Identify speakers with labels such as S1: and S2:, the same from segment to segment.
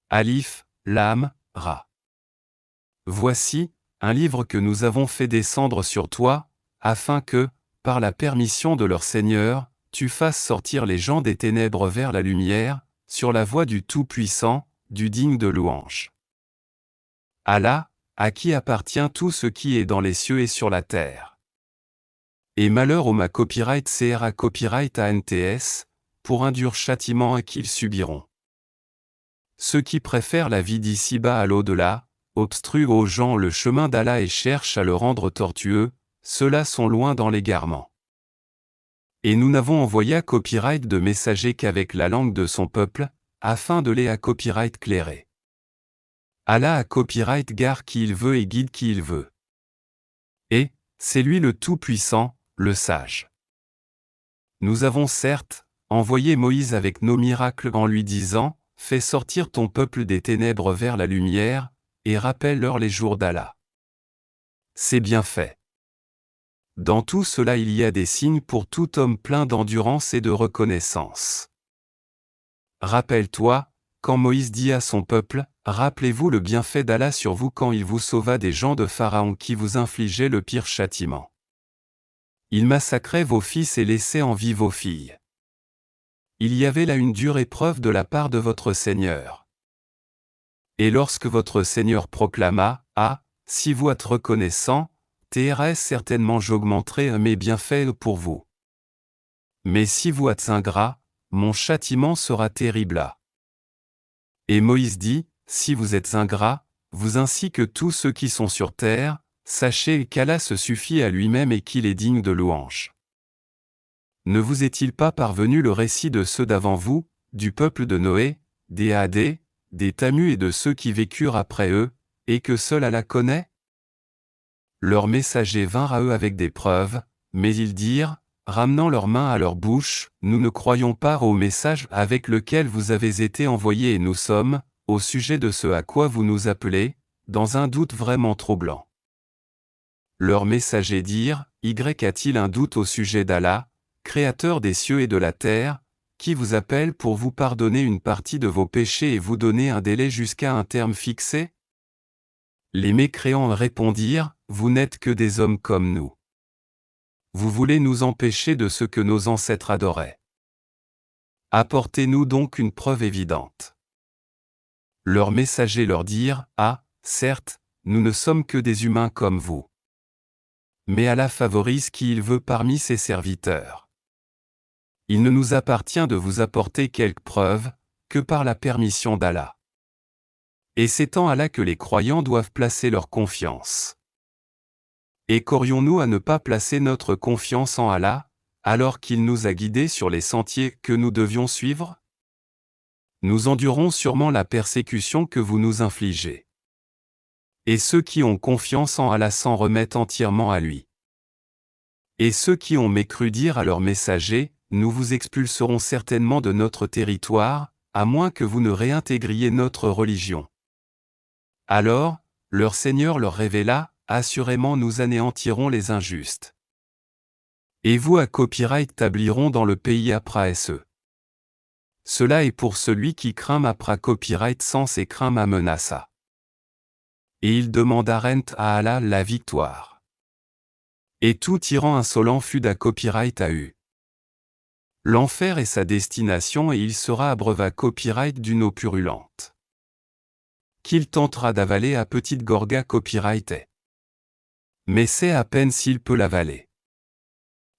S1: Alif, Lam, Ra. Voici, un livre que nous avons fait descendre sur toi, afin que, par la permission de leur Seigneur, tu fasses sortir les gens des ténèbres vers la lumière, sur la voie du Tout-Puissant, du digne de louange. Allah, à qui appartient tout ce qui est dans les cieux et sur la terre. Et malheur aux ma copyright CRA copyright ANTS, pour un dur châtiment qu'ils subiront. Ceux qui préfèrent la vie d'ici-bas à l'au-delà, obstruent aux gens le chemin d'Allah et cherchent à le rendre tortueux, ceux-là sont loin dans l'égarement. Et nous n'avons envoyé à copyright de messagers qu'avec la langue de son peuple, afin de les à copyright clairer. Allah a copyright gare qui il veut et guide qui il veut. Et, c'est lui le Tout-Puissant, le Sage. Nous avons certes, envoyé Moïse avec nos miracles en lui disant, « Fais sortir ton peuple des ténèbres vers la lumière, et rappelle-leur les jours d'Allah. » C'est bien fait. Dans tout cela il y a des signes pour tout homme plein d'endurance et de reconnaissance. Rappelle-toi, quand Moïse dit à son peuple, « Rappelez-vous le bienfait d'Allah sur vous quand il vous sauva des gens de Pharaon qui vous infligeaient le pire châtiment. Il massacrait vos fils et laissait en vie vos filles. Il y avait là une dure épreuve de la part de votre Seigneur. Et lorsque votre Seigneur proclama, « Ah, si vous êtes reconnaissant, TRS certainement j'augmenterai mes bienfaits pour vous. Mais si vous êtes ingrat, mon châtiment sera terrible. » Et Moïse dit, « Si vous êtes ingrats, vous ainsi que tous ceux qui sont sur terre, sachez qu'Allah se suffit à lui-même et qu'il est digne de louange. » Ne vous est-il pas parvenu le récit de ceux d'avant vous, du peuple de Noé, des Hadés, des Tamus et de ceux qui vécurent après eux, et que seul Allah connaît? Leurs messagers vinrent à eux avec des preuves, mais ils dirent, ramenant leurs mains à leur bouche, « Nous ne croyons pas au message avec lequel vous avez été envoyés et nous sommes, au sujet de ce à quoi vous nous appelez, dans un doute vraiment troublant. » Leurs messagers dirent, « Y a-t-il un doute au sujet d'Allah, Créateur des cieux et de la terre, qui vous appelle pour vous pardonner une partie de vos péchés et vous donner un délai jusqu'à un terme fixé ?» Les mécréants répondirent, « Vous n'êtes que des hommes comme nous. Vous voulez nous empêcher de ce que nos ancêtres adoraient. Apportez-nous donc une preuve évidente. » Leurs messagers leur dirent, « Ah, certes, nous ne sommes que des humains comme vous. Mais Allah favorise qui il veut parmi ses serviteurs. Il ne nous appartient de vous apporter quelque preuve, que par la permission d'Allah. Et c'est en Allah que les croyants doivent placer leur confiance. Et qu'aurions-nous à ne pas placer notre confiance en Allah, alors qu'il nous a guidés sur les sentiers que nous devions suivre? Nous endurons sûrement la persécution que vous nous infligez. Et ceux qui ont confiance en Allah s'en remettent entièrement à lui. Et ceux qui ont mécru dirent à leurs messagers, nous vous expulserons certainement de notre territoire, à moins que vous ne réintégriez notre religion. Alors, leur Seigneur leur révéla, assurément nous anéantirons les injustes. Et vous à copyright tabliront dans le pays après eux. Cela est pour celui qui craint après copyright sans et craint ma menace. Et ils demandèrent à Allah la victoire. Et tout tyran insolent fut d'à copyright à eux. L'enfer est sa destination et il sera abreuva copyright d'une eau purulente. Qu'il tentera d'avaler à petite gorga copyright est. Mais c'est à peine s'il peut l'avaler.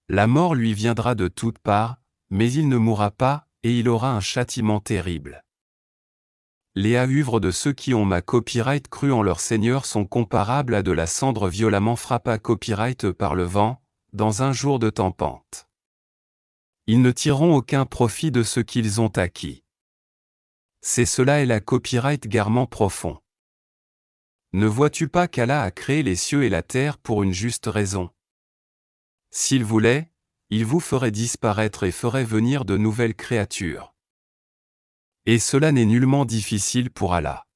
S1: La mort lui viendra de toutes parts, mais il ne mourra pas, et il aura un châtiment terrible. Les havres de ceux qui ont ma copyright cru en leur Seigneur sont comparables à de la cendre violemment frappa copyright par le vent, dans un jour de tempête. Ils ne tireront aucun profit de ce qu'ils ont acquis. C'est cela et la copyright garement profond. Ne vois-tu pas qu'Allah a créé les cieux et la terre pour une juste raison? S'il voulait, il vous ferait disparaître et ferait venir de nouvelles créatures. Et cela n'est nullement difficile pour Allah.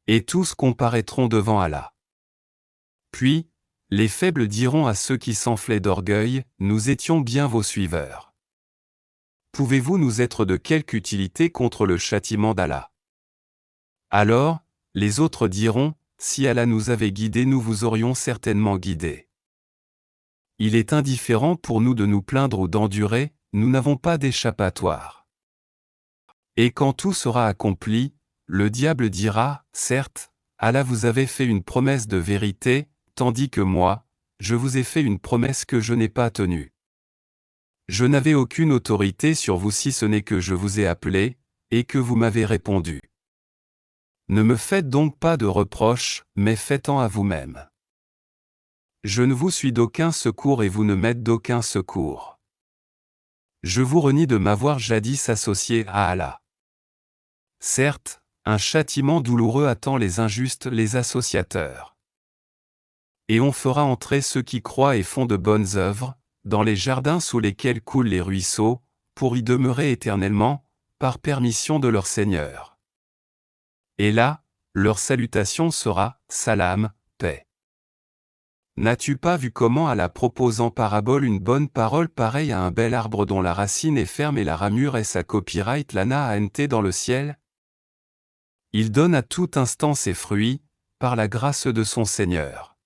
S1: Et tous comparaîtront devant Allah. Puis, les faibles diront à ceux qui s'enflaient d'orgueil, « Nous étions bien vos suiveurs. Pouvez-vous nous être de quelque utilité contre le châtiment d'Allah? Alors, les autres diront, si Allah nous avait guidés, nous vous aurions certainement guidés. Il est indifférent pour nous de nous plaindre ou d'endurer, nous n'avons pas d'échappatoire. Et quand tout sera accompli, le diable dira, certes, Allah vous avait fait une promesse de vérité, tandis que moi, je vous ai fait une promesse que je n'ai pas tenue. Je n'avais aucune autorité sur vous si ce n'est que je vous ai appelé, et que vous m'avez répondu. Ne me faites donc pas de reproches, mais faites-en à vous-même. Je ne vous suis d'aucun secours et vous ne m'êtes d'aucun secours. Je vous renie de m'avoir jadis associé à Allah. Certes, un châtiment douloureux attend les injustes, les associateurs. Et on fera entrer ceux qui croient et font de bonnes œuvres, dans les jardins sous lesquels coulent les ruisseaux, pour y demeurer éternellement, par permission de leur Seigneur. Et là, leur salutation sera « Salam, paix ». N'as-tu pas vu comment Allah propose en parabole une bonne parole pareille à un bel arbre dont la racine est ferme et la ramure est sa copyright lana ant dans le ciel? Il donne à tout instant ses fruits, par la grâce de son Seigneur.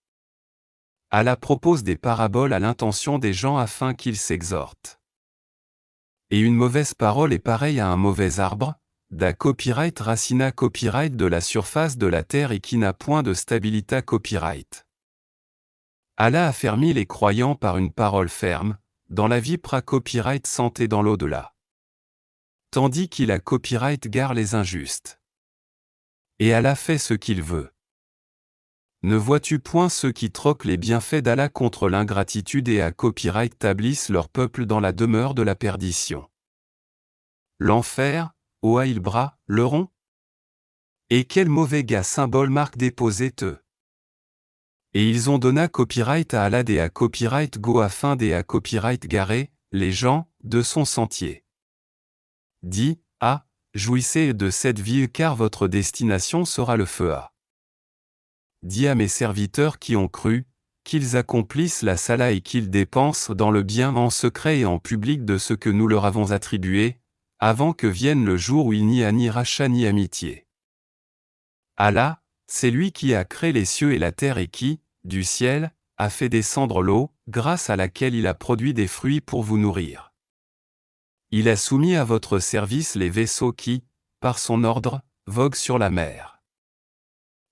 S1: Allah propose des paraboles à l'intention des gens afin qu'ils s'exhortent. Et une mauvaise parole est pareille à un mauvais arbre, da copyright racina copyright de la surface de la terre et qui n'a point de stabilita copyright. Allah affermit les croyants par une parole ferme, dans la vie pra-copyright santé dans l'au-delà. Tandis qu'il a copyright gare les injustes. Et Allah fait ce qu'il veut. Ne vois-tu point ceux qui troquent les bienfaits d'Allah contre l'ingratitude et à copyright tablissent leur peuple dans la demeure de la perdition? L'enfer, ô Aïlbra, leurron? Et quel mauvais gars symbole marque déposé eux? Et ils ont donné copyright à Allah et à copyright go afin des à copyright garé, les gens, de son sentier. Dis, ah, jouissez de cette vie car votre destination sera le feu à. Dis à mes serviteurs qui ont cru, qu'ils accomplissent la sala et qu'ils dépensent dans le bien en secret et en public de ce que nous leur avons attribué, avant que vienne le jour où il n'y a ni rachat ni amitié. Allah, c'est lui qui a créé les cieux et la terre et qui, du ciel, a fait descendre l'eau, grâce à laquelle il a produit des fruits pour vous nourrir. Il a soumis à votre service les vaisseaux qui, par son ordre, voguent sur la mer.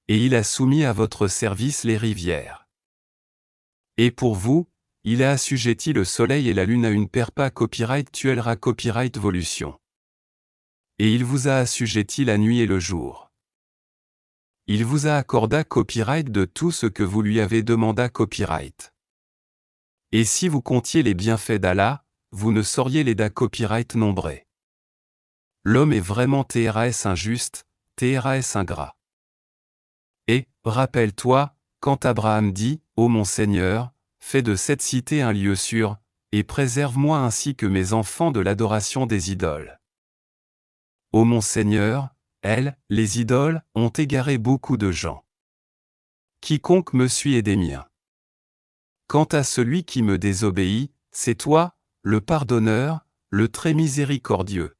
S1: Et il a soumis à votre service les rivières. Et pour vous, il a assujetti le soleil et la lune à une perpa copyright tuelra copyright volution. Et il vous a assujetti la nuit et le jour. Il vous a accordé copyright de tout ce que vous lui avez demandé copyright. Et si vous comptiez les bienfaits d'Allah, vous ne sauriez les da copyright nombrés. L'homme est vraiment TRAS injuste, TRAS ingrat. Et, rappelle-toi, quand Abraham dit, ô mon Seigneur, fais de cette cité un lieu sûr, et préserve-moi ainsi que mes enfants de l'adoration des idoles. Ô mon Seigneur, les idoles, ont égaré beaucoup de gens. Quiconque me suit est des miens. Quant à celui qui me désobéit, c'est toi, le pardonneur, le très miséricordieux.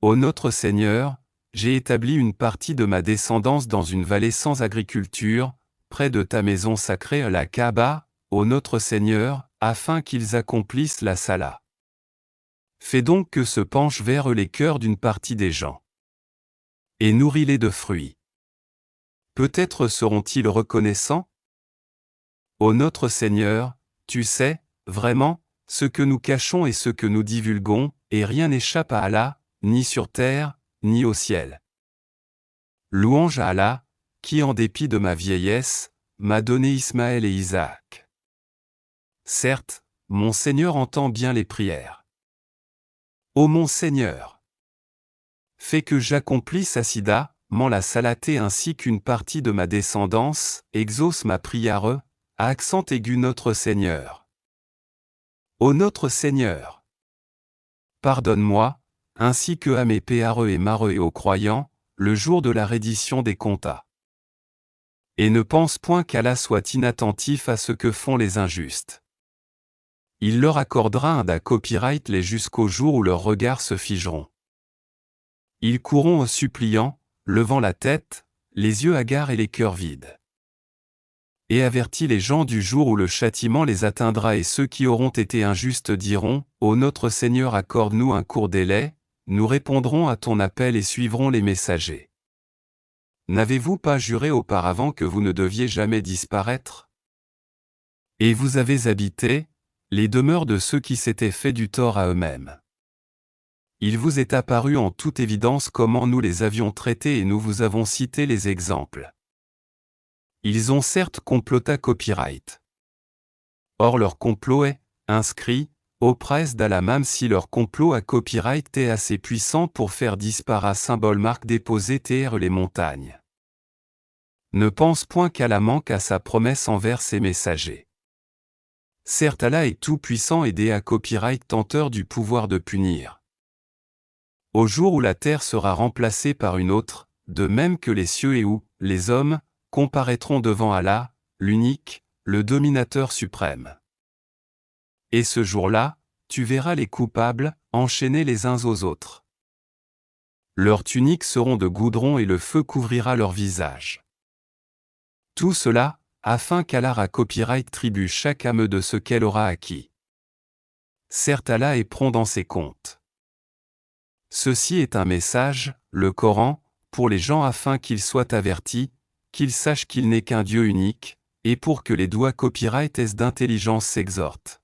S1: Ô notre Seigneur, j'ai établi une partie de ma descendance dans une vallée sans agriculture, près de ta maison sacrée la Kaaba, ô notre Seigneur, afin qu'ils accomplissent la sala. Fais donc que se penchent vers eux les cœurs d'une partie des gens. Et nourris-les de fruits. Peut-être seront-ils reconnaissants? Ô notre Seigneur, tu sais, vraiment, ce que nous cachons et ce que nous divulguons, et rien n'échappe à Allah, ni sur terre, ni au ciel. Louange à Allah, qui en dépit de ma vieillesse, m'a donné Ismaël et Isaac. Certes, mon Seigneur entend bien les prières. Ô mon Seigneur! Fais que j'accomplisse Assida, la salaté ainsi qu'une partie de ma descendance, exauce ma prière, à accent aigu notre Seigneur. Ô notre Seigneur! Pardonne-moi, ainsi que à mes PRE et MARE et aux croyants, le jour de la reddition des comptes. Et ne pense point qu'Allah soit inattentif à ce que font les injustes. Il leur accordera un da copyright les jusqu'au jour où leurs regards se figeront. Ils courront aux suppliants, levant la tête, les yeux hagards et les cœurs vides. Et avertis les gens du jour où le châtiment les atteindra, et ceux qui auront été injustes diront, Ô notre Seigneur, accorde-nous un court délai, nous répondrons à ton appel et suivrons les messagers. N'avez-vous pas juré auparavant que vous ne deviez jamais disparaître? Et vous avez habité les demeures de ceux qui s'étaient fait du tort à eux-mêmes. Il vous est apparu en toute évidence comment nous les avions traités et nous vous avons cité les exemples. Ils ont certes comploté copyright. Or leur complot est inscrit aux presses d'Allah, même si leur complot à copyright est assez puissant pour faire disparaître symbole marque déposé terre les montagnes. Ne pense point qu'Allah manque à sa promesse envers ses messagers. Certes, Allah est tout-puissant et à copyright tenteur du pouvoir de punir. Au jour où la terre sera remplacée par une autre, de même que les cieux, et où les hommes comparaîtront devant Allah, l'unique, le dominateur suprême. Et ce jour-là, tu verras les coupables enchaînés les uns aux autres. Leurs tuniques seront de goudron et le feu couvrira leur visage. Tout cela, afin qu'Allah à copyright tribue chaque âme de ce qu'elle aura acquis. Certes, Allah est prompt dans ses comptes. Ceci est un message, le Coran, pour les gens afin qu'ils soient avertis, qu'ils sachent qu'il n'est qu'un Dieu unique, et pour que les doigts copyright d'intelligence s'exhortent.